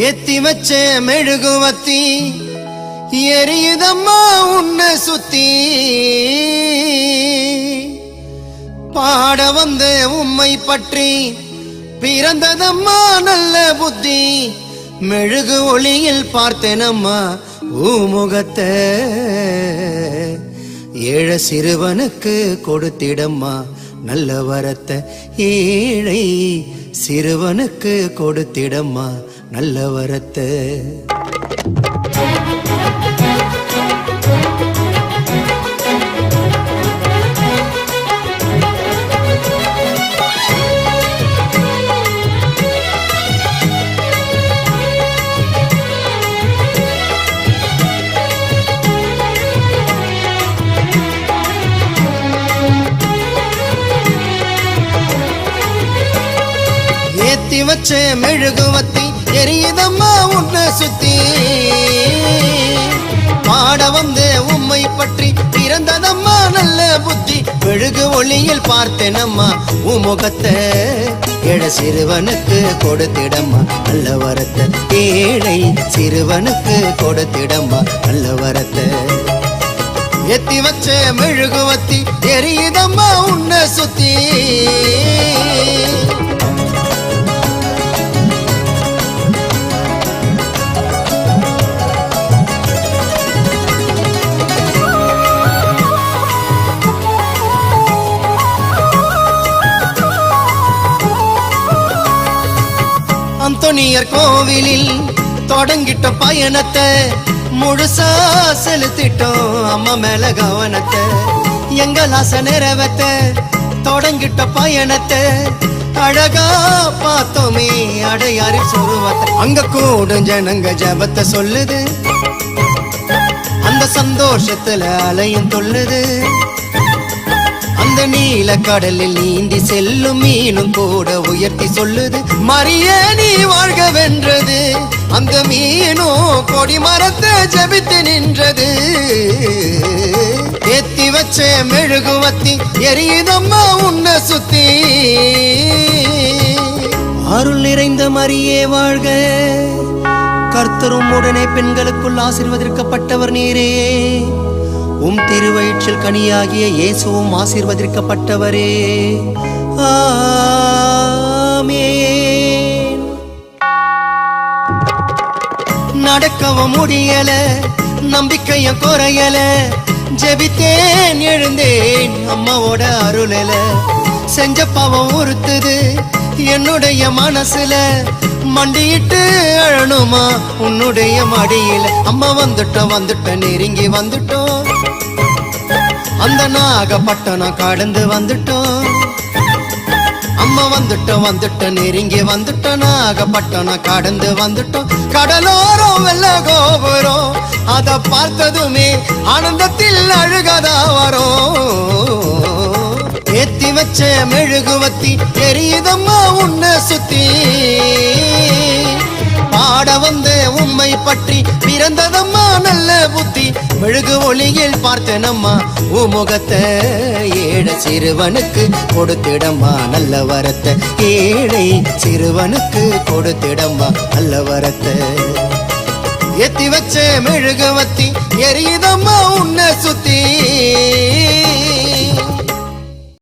ஏத்தி வச்ச மெழுகுவத்தி எரியுதம்மா உன்னை சுத்தி பாட வந்த உம்மை பற்றி பிறந்ததம்மா நல்ல புத்தி மெழுகு ஒளியில் பார்த்தேனம்மா ஊமுகத்தை ஏழ சிறுவனுக்கு கொடுத்திடம்மா நல்ல வரத்தை ஏழை சிறுவனுக்கு கொடுத்திடம்மா நல்ல வரத்தை ஏத்தி வச்ச மெழுகுவத்தி எரியுதம்மா உன்னை சுத்தி பாட வந்து உம்மை பற்றி பிறந்ததம்மா நல்ல புத்தி மெழுகு ஒளியில் பார்த்தேனம்மா உமுகத்தை ஏழ சிறுவனுக்கு கொடுத்திடம்மா நல்ல வரத்தை ஏழை சிறுவனுக்கு கொடுத்திடம்மா நல்ல வரத்தை ஏத்தி வச்ச மெழுகுவத்தி எரியுதம்மா உன்னை சுத்தி அந்தோனியர் கோவிலில் தொடங்கிட்ட பயணத்தை முழுசா செலுத்திட்டோம் அம்மா மேல கவனத்தை எங்கள் ஆசை நிறைவேத்த தொடங்கிட்ட பயணத்தை அழகா பார்த்தோமே அடையாறு சொருவத்தை அங்க கூடும் ஜனங்க ஜபத்தை சொல்லுது அந்த சந்தோஷத்துல அலையும் தொல்லுது அந்த நீல கடலில் நீந்தி செல்லும் மீனும் கூட உயர்த்தி சொல்லுது மரியே நீ வாழ்க வென்றது அந்த மீனோ கொடி மரத்தை ஜபித்து நின்றது ஏத்தி வச்ச மெழுகுவத்தி எரியுதம்மா உன்னை சுத்தி அருள் நிறைந்த மரியே வாழ்க கர்த்தரும் உடனே பெண்களுக்குள் ஆசீர்வதிக்கப்பட்டவர் நீரே உம் திருவயிற்றில் கனியாகிய இயேசுவும் ஆசீர்வதிக்கப்பட்டவரே ஆமென். நடக்கவும் முடியல நம்பிக்கைய குறையல ஜெபித்தேன் எழுந்தேன் அம்மாவோட அருளல செஞ்ச பாவம் உறுத்துது என்னுடைய மனசுல மண்டியிட்டு அழணுமா உன்னுடைய மடியில அம்மா வந்துட்டோம் நெருங்கி வந்துட்டோம் அந்த நாகப்பட்டணம் கடந்து வந்துட்டோம் அம்மா வந்துட்டோம் நெருங்கி வந்துட்டோம் நாகப்பட்டணம் கடந்து வந்துட்டோம் கடலோரம் வெள்ள கோபுரம் அத பார்த்ததுமே ஆனந்தத்தில் அழுகதா வரும் ஏத்தி வச்ச மெழுகுவத்தி எரியுதம்மா உன்னை சுத்தி பாட வந்து உம்மை பற்றி பிறந்ததம்மா நல்ல புத்தி மெழுகு ஒளியில் பார்த்தேனம்மா உமுகத்தை ஏழ சிறுவனுக்கு கொடுத்திடம்மா நல்ல வரத்தை ஏழை சிறுவனுக்கு கொடுத்திடம்மா நல்ல வரத்தை ஏத்தி வச்ச மெழுகுவத்தி எரியுதம்மா உன்னை சுத்தி